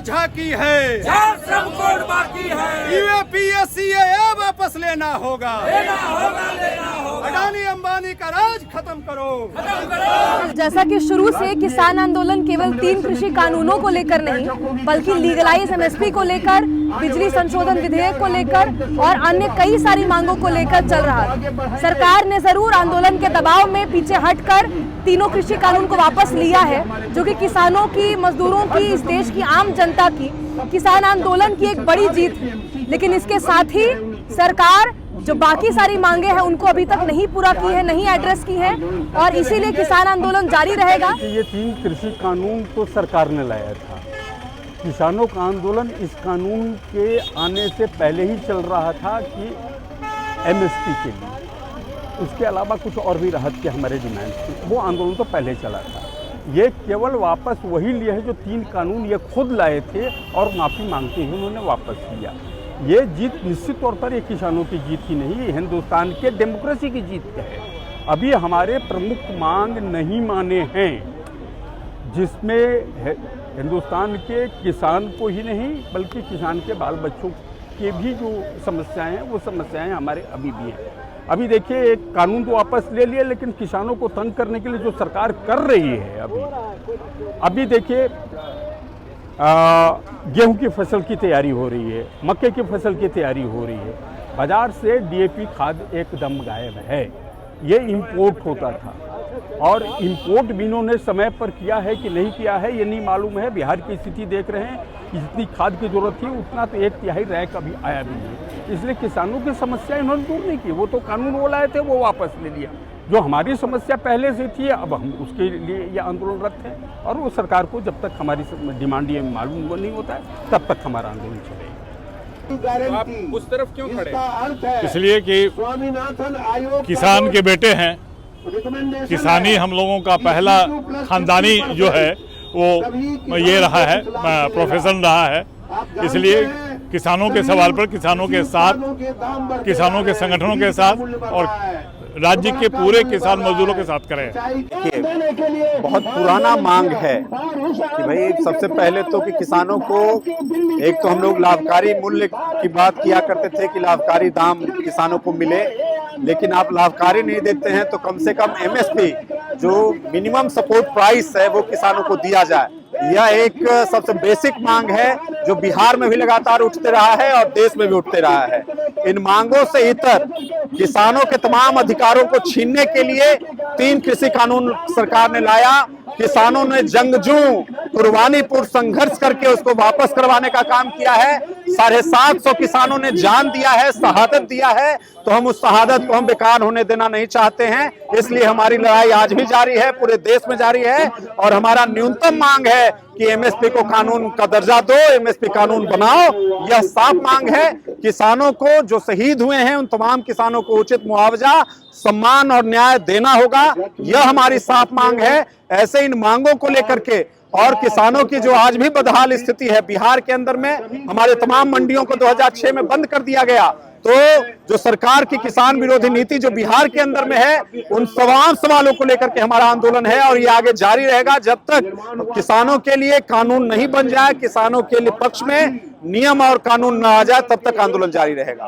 झांकी है, श्रम कोड बाकी है, यूएपीएससीए वापस लेना होगा, लेना होगा। अडानी अंबानी का राज खत्म करो। जैसा कि शुरू से किसान आंदोलन केवल 3 कृषि कानूनों को लेकर नहीं बल्कि लीगलाइज एमएसपी को लेकर, बिजली संशोधन विधेयक को लेकर और अन्य कई सारी मांगों को लेकर चल रहा था। सरकार ने जरूर आंदोलन के दबाव में पीछे हटकर तीनों कृषि कानून को वापस लिया है, जो कि किसानों की, मजदूरों की, इस देश की आम जनता की, किसान आंदोलन की एक बड़ी जीत है। लेकिन इसके साथ ही सरकार जो बाकी सारी मांगे हैं उनको अभी तक नहीं पूरा की है, नहीं एड्रेस की है और इसीलिए किसान आंदोलन जारी रहेगा। ये 3 कृषि कानून तो सरकार ने लाया था। किसानों का आंदोलन इस कानून के आने से पहले ही चल रहा था कि एमएसपी के लिए, उसके अलावा कुछ और भी राहत के हमारे डिमांड थे, वो आंदोलन तो पहले चला था। ये केवल वापस वही लिए है जो 3 कानून ये खुद लाए थे और माफ़ी मांगते ही उन्होंने वापस लिया। ये जीत निश्चित तौर पर ये किसानों की जीत ही नहीं, ये हिंदुस्तान के डेमोक्रेसी की जीत है। अभी हमारे प्रमुख मांग नहीं माने हैं, जिसमें हिंदुस्तान के किसान को ही नहीं बल्कि किसान के बाल बच्चों के भी जो समस्याएं हैं वो समस्याएं हमारे अभी भी हैं। अभी देखिए, एक कानून तो वापस ले लिए, लेकिन किसानों को तंग करने के लिए जो सरकार कर रही है अभी देखिए, गेहूं की फसल की तैयारी हो रही है, मक्के की फसल की तैयारी हो रही है, बाजार से डीएपी खाद एकदम गायब है। ये इंपोर्ट होता था और इंपोर्ट भी इन्होंने समय पर किया है कि नहीं किया है ये नहीं मालूम है। बिहार की स्थिति देख रहे हैं कि जितनी खाद की जरूरत थी उतना तो 1/3 रैक अभी आया भी नहीं। इसलिए किसानों की समस्या इन्होंने दूर नहीं की, वो तो कानून वो लाए थे, वो वापस ले लिया। जो हमारी समस्या पहले से थी अब हम उसके लिए ये आंदोलनरत हैं और वो सरकार को जब तक हमारी डिमांड ये मालूम नहीं होता है तब तक हमारा आंदोलन चलेगा। तो आप उस तरफ क्यों खड़े? इसलिए कि किसान के बेटे हैं, किसानी हम लोगों का पहला खानदानी जो है वो ये रहा है, प्रोफेशन रहा है। इसलिए किसानों के सवाल पर किसानों के साथ, किसानों के संगठनों के साथ और राज्य के पूरे किसान मजदूरों के साथ करें। देखिए, बहुत पुराना मांग है कि भाई सबसे पहले तो कि किसानों को, एक तो हम लोग लाभकारी मूल्य की बात किया करते थे कि लाभकारी दाम किसानों को मिले, लेकिन आप लाभकारी नहीं देते हैं तो कम से कम एमएसपी जो मिनिमम सपोर्ट प्राइस है वो किसानों को दिया जाए। यह एक सबसे बेसिक मांग है जो बिहार में भी लगातार उठते रहा है और देश में भी उठते रहा है। इन मांगों से इतर किसानों के तमाम अधिकारों को छीनने के लिए 3 कृषि कानून सरकार ने लाया। किसानों ने जंगजू कुर्बानीपुर संघर्ष करके उसको वापस करवाने का काम किया है। 750 किसानों ने जान दिया है, शहादत दिया है, तो हम उस शहादत को हम बेकार होने देना नहीं चाहते हैं। इसलिए हमारी लड़ाई आज भी जारी है, पूरे देश में जारी है और हमारा न्यूनतम मांग है कि एमएसपी को कानून का दर्जा दो, एमएसपी कानून बनाओ। यह साफ मांग है। किसानों को, जो शहीद हुए हैं उन तमाम किसानों को उचित मुआवजा, सम्मान और न्याय देना होगा। यह हमारी साफ मांग है। ऐसे इन मांगों को लेकर के और किसानों की जो आज भी बदहाल स्थिति है, बिहार के अंदर में हमारे तमाम मंडियों को 2006 में बंद कर दिया गया, तो जो सरकार की किसान विरोधी नीति जो बिहार के अंदर में है, उन तमाम सवालों को लेकर के हमारा आंदोलन है और ये आगे जारी रहेगा जब तक किसानों के लिए कानून नहीं बन जाए, किसानों के लिए पक्ष में नियम और कानून न आ जाए, तब तक आंदोलन जारी रहेगा।